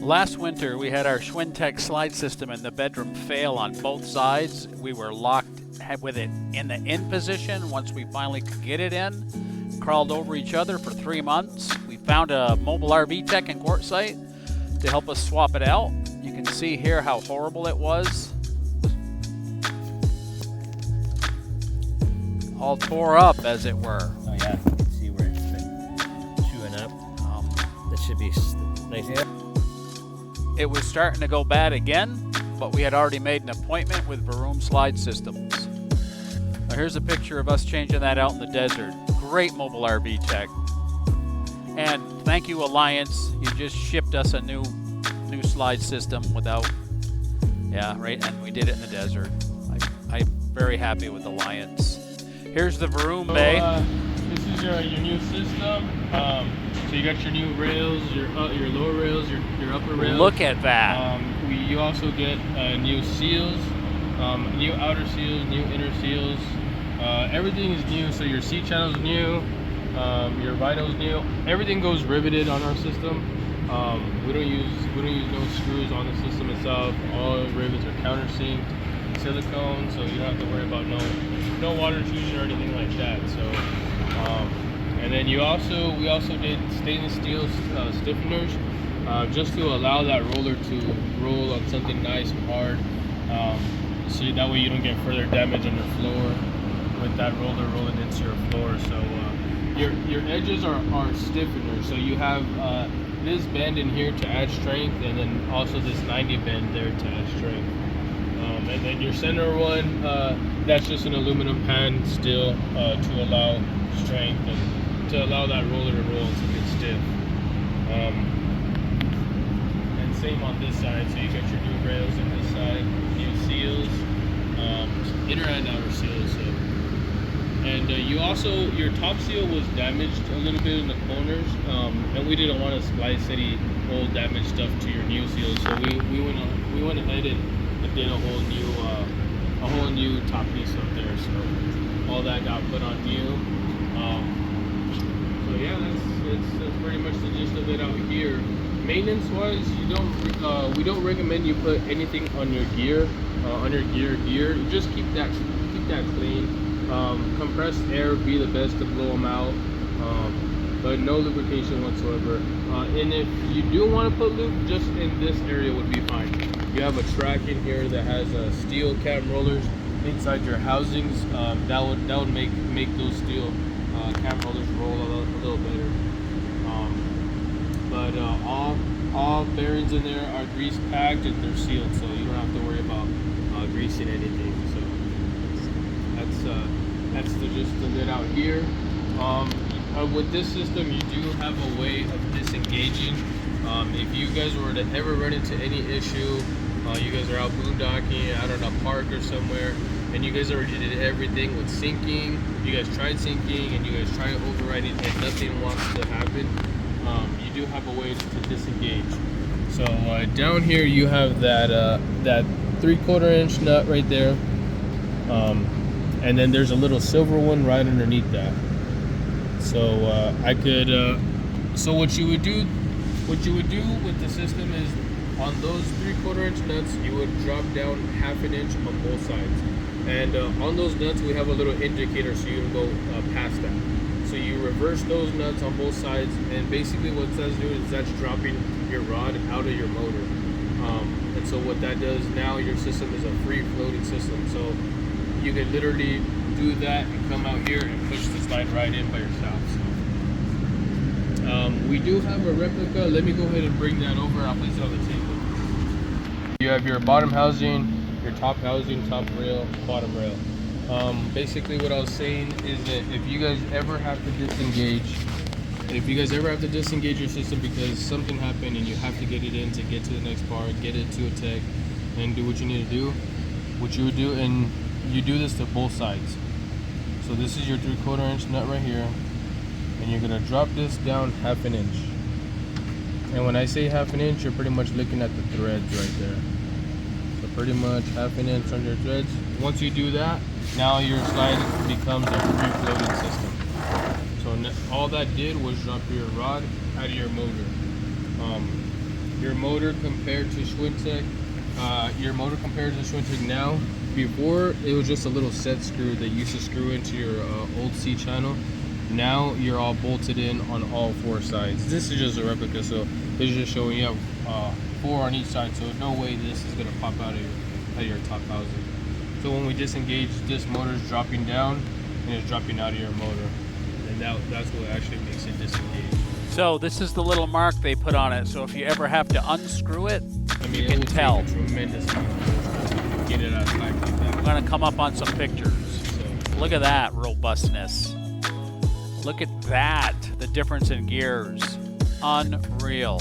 Last winter, we had our Schwintek slide system in the bedroom fail on both sides. We were locked with it in the in position. Once we finally could get it in, crawled over each other for 3 months. We found a mobile RV tech in Quartzsite to help us swap it out. You can see here how horrible it was. All tore up, as it were. Oh yeah, you can see where it's been chewing up. That should be nice. Yeah. It was starting to go bad again, but we had already made an appointment with Vroom slide systems. Now here's a picture of us changing that out in the desert. Great mobile RV tech. And thank you, Alliance. You just shipped us a new slide system without, and we did it in the desert. I'm very happy with Alliance. Here's the Vroom bay. This is your new system. So you got your new rails, your lower rails, your upper rails. Look at that. You also get new seals, new outer seals, new inner seals. Everything is new. So your seat channel's new, your vinyl's new. Everything goes riveted on our system. We don't use no screws on the system itself. All rivets are countersinked, silicone, so you don't have to worry about no water intrusion or anything like that. So, and then we also did stainless steel stiffeners, just to allow that roller to roll on something nice and hard. So that way you don't get further damage on your floor with that roller rolling into your floor. So your edges are stiffeners. So you have this bend in here to add strength, and then also this 90 bend there to add strength. And then your center one, that's just an aluminum pan still to allow strength and to allow that roller to roll to get stiff. And same on this side, so you got your new rails on this side, new seals, inner and outer seals. So. And you also, your top seal was damaged a little bit in the corners, and we didn't want to splice any old damaged stuff to your new seals, so we went ahead and did a whole new top piece up there. So all that got put on new. So yeah, that's pretty much the gist of it out here. Maintenance wise, we don't recommend you put anything on your gear, gear. You just keep that clean. Compressed air would be the best to blow them out, but no lubrication whatsoever. And if you do want to put lube, just in this area would be fine. You have a track in here that has steel cam rollers inside your housings. That would make those steel cam rollers roll a little better. But all bearings in there are grease packed and they're sealed, so you don't have to worry about greasing anything. So that's the gist of it out here. With this system, you do have a way of disengaging. If you guys were to ever run into any issue, you guys are out boondocking, out on a park or somewhere, and you guys already did everything with syncing, you guys tried syncing and you guys tried overriding and nothing wants to happen, you do have a way to disengage. So down here you have that 3/4 inch nut right there, and then there's a little silver one right underneath that. So so what you would do with the system is, on those 3/4 inch nuts, you would drop down 1/2 inch on both sides, and on those nuts we have a little indicator so you can go past that. So you reverse those nuts on both sides, and basically what that's doing is that's dropping your rod out of your motor. And so what that does now, your system is a free floating system. So you can literally do that and come out here and push the slide right in by yourself. So, we do have a replica. Let me go ahead and bring that over. I'll place it on the table. You have your bottom housing, your top housing, top rail, bottom rail. Basically what I was saying is that if you guys ever have to disengage your system because something happened and you have to get it in to get to the next bar, get it to a tech, and do what you need to do, what you would do, and you do this to both sides. So this is your 3/4 inch nut right here, and you're gonna drop this down 1/2 inch. And when I say 1/2 inch, you're pretty much looking at the threads right there. So pretty much 1/2 inch on your threads. Once you do that, now your slide becomes a free floating system. So all that did was drop your rod out of your motor. your motor compared to Schwintek. Now, before it was just a little set screw that used to screw into your old C channel. Now you're all bolted in on all 4 sides. This is just a replica, so it's just showing you have 4 on each side, so no way this is gonna pop out of your top housing. So when we disengage, this motor is dropping down and it's dropping out of your motor, and that's what actually makes it disengage. So this is the little mark they put on it, so if you ever have to unscrew it, I mean, you can tell. Take a tremendous amount of force to get it out of tight like that. I'm gonna come up on some pictures. So, Look at that robustness. Look at that, the difference in gears. Unreal.